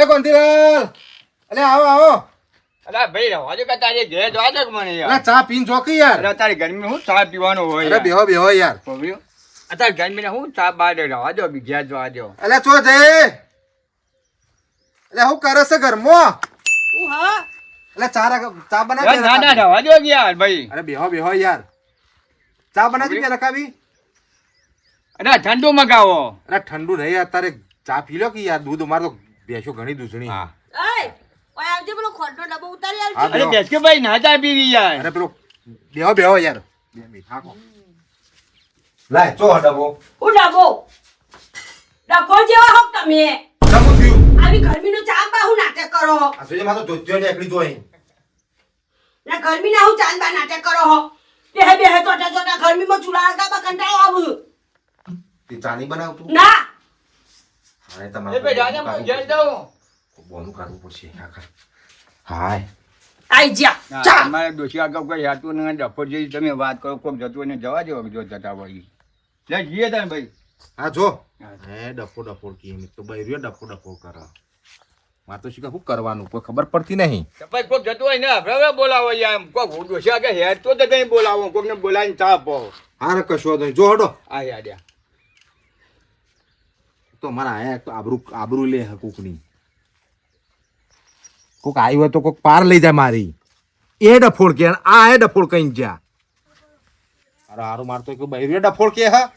કોંતીલાલ અલે આવો આવો અરે ભાઈ રવાજો કે તારે ઘરે જવા દે મને યાર. અલે ચા પીન જોકી યાર. અરે તારી ગરમી હું ચા પીવાનો હોય અરે બેહો બેહો યાર. બોલ્યો અત્યારે ગરમી હું ચા બહાર રવા દો ઘેર જવા દો. અલે ચો જય અલે હું કરે છે ઘરમાં? હું હા અલે ચા બનાવી દે. ના ના રવા દો યાર ભાઈ. અરે બેહો બેહો યાર. ચા બનાવી દે રકાવી. અરે ઠંડુ મગાવો. અરે ઠંડુ નહીં અત્યારે ચા પી લો કે યાર. દૂધ અમાર તો બેસો ઘણી દૂધણી. હા એય ઓય આવજે પેલો ખોટનો ડબ્બો ઉતારી હા, આવજે. અરે બેસ કે ભાઈ ના ચા પીવી યાર. અરે પેલો બેહો બેહો યાર. બે મિનિટ હાકો. લાય ચો ડબો. હું ડબ્બો જેવા હોક તમે ડબો થયું. આવી ગરમીનો ચા બા હું નાટક કરો આ સુજે માં તો જોજો ને એકલી જોઈ. ના ગરમીના હું ચાંદ બા નાટક કરો હો બે ચોટા ચોટા ગરમીમાં ચૂલા આગા કંટાળો આવું તે ચા નહીં બનાવતું. ના હાય એ ભાઈ રાજા હું ઘેર જાઉં. બોનું કાઢવું પડશે આખા. હાય આઈ જા ના, ચા તમારે ડોશી આગળ કોઈ જાતું ને ડફોર જેવી તમે વાત કરો કોક જતું ને જવા દો જો જતા હોય લે જઈએ તમે ભાઈ. હા જો હે ડફો કી એમ તો બૈરીઓ ડફો કરે. માં તો શું કરવાનું કોઈ ખબર પડતી નહીં. પછી કોક જતું હોય ને આપણે બોલાવો યાર કોક ડોશી આગળ હેડ તો કઈ બોલાવો કોકને બોલાવીને ચા આપો. હારે કશો નહીં જો હડો આ યાર તો મારા આયા તો આબરૂ લે કોકની. કોક આવ્યું હોય તો કોક પાર લઈ જાય મારી. એ ડફોડ કે આ એ ડફોડ કઈ ગયા. અરે હારું મારતો કે બૈરીઓ ડફોડ કે હા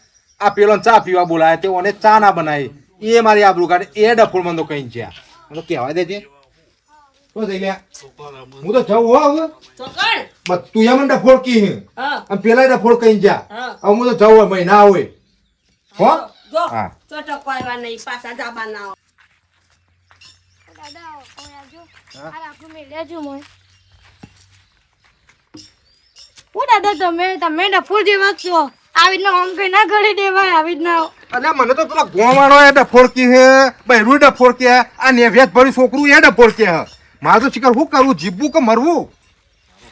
આ પેલો ચા પીવા બોલાય તે ઓને ચા ના બનાવી એ મારી આબરૂ કાઢે એ ડફોડ મને તો કઈ ગયા. મને તો કહેવાય દેજે તો જઈ લે હું તો જવું હો હવે ચોકડ બસ તું એમ ડફોડ કી હે હા અને પેલા ડફોડ કઈ ગયા. હા. હવે હું તો જવું હોય મહિના હોય હો. જો હા. ચોટક કોઈવા નહીં પાછા જાબા ના આવો. દાદા ઓય આવજો આ આપણું મેલ્યા જો મોય ઓ દાદા તમે ડફોર જેવા છો આવી રીતના આમ કઈ ના ઘડી દેવાય આવી રીતના અને મને તો પેલા ગોવાળો એ ડફોડ કી હે બૈરું ડફોડ કે આ નેવ્યાત ભરી છોકરું એ ડફોડ કે હે. મારે તો શિકાર શું કરવું જીવવું કે મરવું.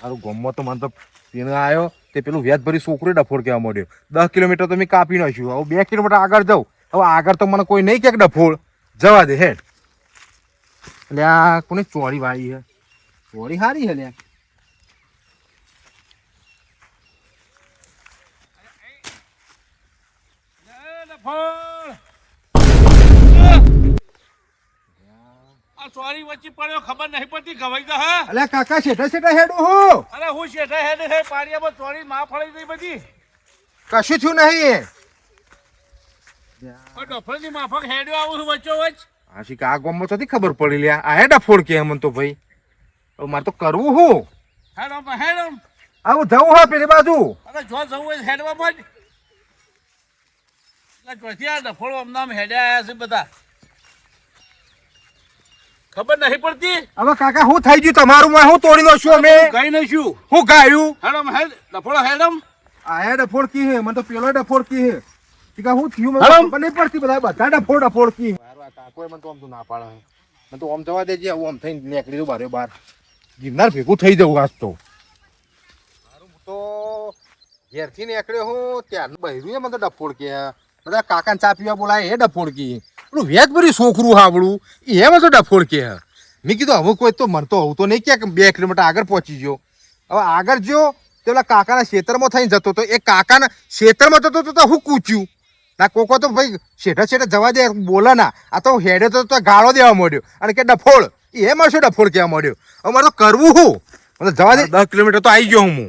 મારું ગોમમાં તો મને તો પીને આવ્યો તે પેલું વ્યાજ ભરી છોકરું ડફોડ કહેવા માંડ્યો. 10 કિલોમીટર તો મેં કાપી નાખ્યું. હવે 2 કિલોમીટર આગળ જાઉં. હવે આગળ તો મને કોઈ નહીં કે ડફોડ જવા દે હેડ. એટલે આ કોને ચોરી વાળી હે ચોરી હારી હે લ્યા. સોરી વચ્ચે પડ્યો ખબર નહીં પડતી ગવાઈ તો હા અલ્યા કાકા છેટા હેડું હું અરે હું શેઠા હેડ હે પારિયામાં સોરી માં ફળી ગઈ બધી કશું થયું નહીં. ડોફરની માફક હેડ્યો આવું છું વચ્ચો વચ્ચ હા શીખ આ ગોમમાં તો ખબર પડી લ્યા આ હેડા ફોડ કે મને તો ભાઈ હવે મારે તો કરવું હું. હેડમ હેડમ આવું જવું હા પેલી બાજુ. અરે જો જવું હોય હેડવામાં જ ચોથી આ ડફોળો અમનામ હેડ્યા આવ્યા છે બધા ખબર નહીં પડતી હવે કાકા હું થઈ ગયું તમારું માં હું તોડી નાખ્યું અમે કઈ નહીં શું હું ગાયું હેડમ હેડ ડફોળો હેડમ આ હે ડફોડ કી હે મને તો પેલો ડફોડ કી હે ટીકા હું થયું મને હલમ. ખબર નહીં પડતી બધા ડફોડ કી કાકોએ મને તો આમ તો ના પાડે મને તો આમ જવા દેજે હું આમ થઈને નીકળી દઉં બારે બાર ગિરનાર ભેગું થઈ જવું આજ તો મારું હું તો ઘેરથી નીકળ્યો હું ત્યારનું બહેરું મને તો ડફોડ કે બધા કાકાને ચા પીવા બોલાય એ ડફોડ કી પેલું વેજ ભરી છોકરું હાવડું એ મને તો ડફોડ કે મેં કીધું હવે કોઈ તો મને તો હું તો નહીં કે 2 કિલોમીટર આગળ પહોંચી ગયો. હવે આગળ ગયો તો પેલા કાકાના ખેતરમાં થઈને જતો તો એ કાકાના ખેતરમાં જતો તો હું કૂચ્યું ના કોકો તો ભાઈ શેઠા જવા દે બોલે ના આ તો હેડે તો ગાળો દેવા માંડ્યો અને કે ડફોડ એમાં શું ડફોડ કહેવા માંડ્યો. હવે મારે તો કરવું હું મને જવા દે 10 કિલોમીટર તો આવી ગયો હું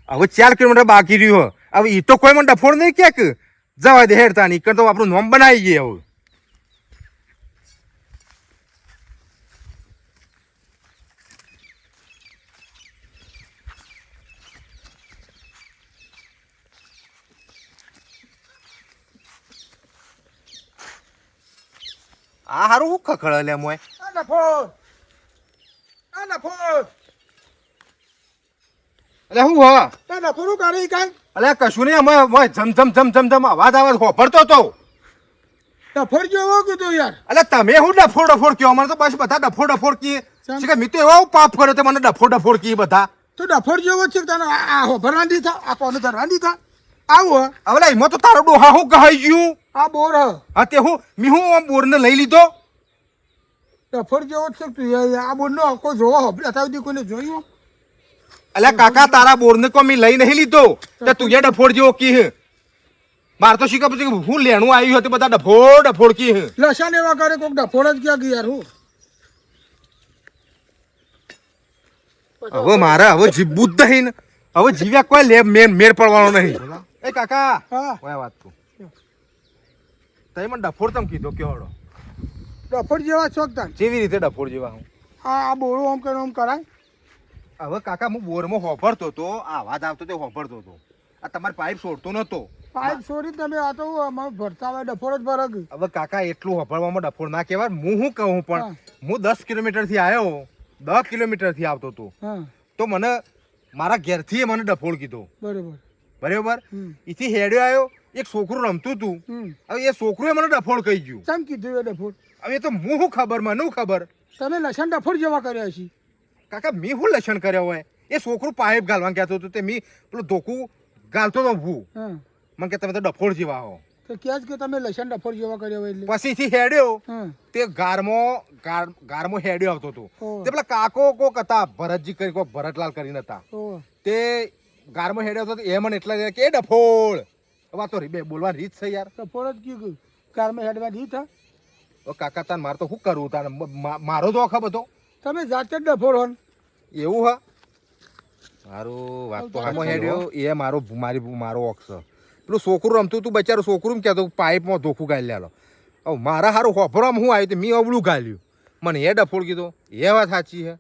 હવે 4 કિલોમીટર બાકી રહ્યું હવે એ તો કોઈ મને ડફોડ નહીં કે જવા દે હેડતા નહીં તો આપણું નોમ બનાવી ગયે હવે. આ હારું હું ખખડ લે મોય અલે હું હા અલે કશું નહીં અમે જમ અવાજ આવે હોફરતો તો ડફોડ જેવો કીધું યાર અલે તમે હું ડફોડ કયો મને તો બસ બધા ડફોડ કી કે મેં તો એવો પાપ કર્યો તો મને ડફોડ કી બધા તું ડફોડ જેવો છે તને આ હોભરવા દીધા આ કોને ધરવા દીધા આવું હવે એમાં તો તારો ડોહા હું કહી ગયું આ બોર હા તે હું મી હું બોરને લઈ લીધો ડફોડ જેવો જ છે તું આ બોલનો કોઈ જોવો હબળે અત્યાર સુધી કોઈને જોયું અલ્યા કાકા તારા બોરને કો મેં લઈ નહીં લીધો તે તું ડફોડ જેવો કી હે માર તો શીખા પછી હું લેણું આવ્યું હતું બધા ડફોડ કી હે લસણ એવા કરે કોઈક ડફોડ જ ક્યાં ગયા હું હવે મારા હવે જીવવું જ નહીં ને. હવે જીવ્યા કોઈ લે મેર પડવાનો નહીં એ કાકા હા ઓય વાત તું તઈ મને ડફોડ તમ કીધો કેવડો ડફોડ જેવા ચોક તાન કેવી રીતે ડફોડ જેવા હું આ બોળું આમ કરે આમ કરાય હવે કાકા હું બોરમાં હોભરતો તો આ અવાજ આવતો તે હોભરતો તો આ તમારી પાઇપ છોડતો નતો પાઇપ છોડી તમે આ તો અમારે ભરતા હોય ડફોડ જ ભરક હવે કાકા એટલું હોભરવામાં ડફોડ ના કહેવાય હું શું કહું પણ હું 10 કિલોમીટર થી આવ્યો 10 કિલોમીટર થી આવતો તો હા તો મને મારા ઘેરથી મને ડફોડ કીધો બરોબર બરાબર ઈથી હેડ્યો આવ્યો એક છોકરું રમતું હતું હવે એ છોકરુએ મને ડફોડ કહી ગયું ચમ કીધું એ ડફોડ હવે એ તો હું શું ખબર મને શું ખબર તમે લસણ ડફોડ જેવા કર્યા છે કાકા મેં શું લક્ષણ કર્યો હોય એ છોકરું પાઇપ ગાલવા કહેતો હતો તે મેં પેલું ધોકું ગાલતો તો ભૂ હા મને કે તમે તો ડફોડ જેવા હો તો ક્યાં જ કે તમે લસણ ડફોડ જેવા કર્યા હોય એટલે પછીથી હેડ્યો હા તે ગારમાં હેડ્યો આવતો હતો ઓહ. તે પેલા કાકો કોક હતા ભરતજી કરી કોક ભરતલાલ કરીને હતા ઓહ તે ગારમાં હેડ્યો હતો એ મને એટલા કે એ ડફોડ વાતો રી બોલવાની રીત છે યાર ડફોડ જ કીધું કારમાં હેડવા દી થા ઓ કાકા તાન મારે તો શું કરવું તાન મારો તો ખબર હતો તમે જાતે જ ડફોડ હો એવું હા મારું વાત તો હામો હેડ્યો એ મારો ઓક્ષ પેલું છોકરું રમતું તું બચારું છોકરું કહેતો પાઇપમાં ધોખું ગાલી લેલો હવે મારા હારું હોભરામાં હું આવ્યું મેં અવળું ગાલ્યું મને એ ડફોડ કીધો એ વાત સાચી છે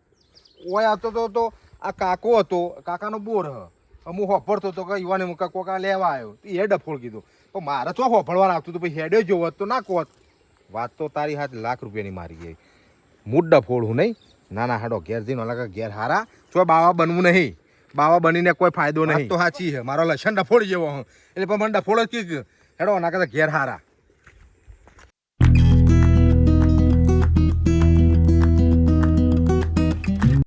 ઓય આવતો તો આ કાકો હતો કાકાનો બોર હ હું હોભરતો હતો કે યુવાને કોકા લેવા આવ્યો એ ડફોડ કીધો તો મારે તો હોભળવા આવતું હતું પછી હેડ્યો જોવો તો ના કોત વાત તો તારી હાથ લાખ રૂપિયાની મારી ગઈ મૂડ ડફોડ હું નહીં ના હાડો ઘેર જઈને ઓલા ઘેર હારા ચો બાવા બનવું નહીં બાવા બનીને કોઈ ફાયદો નહીં તો સાચી છે મારો લસણ ડફોડ જેવો હું એટલે પણ મને ડફોડ જ કીધું હેડો ના કરતા ઘેર હારા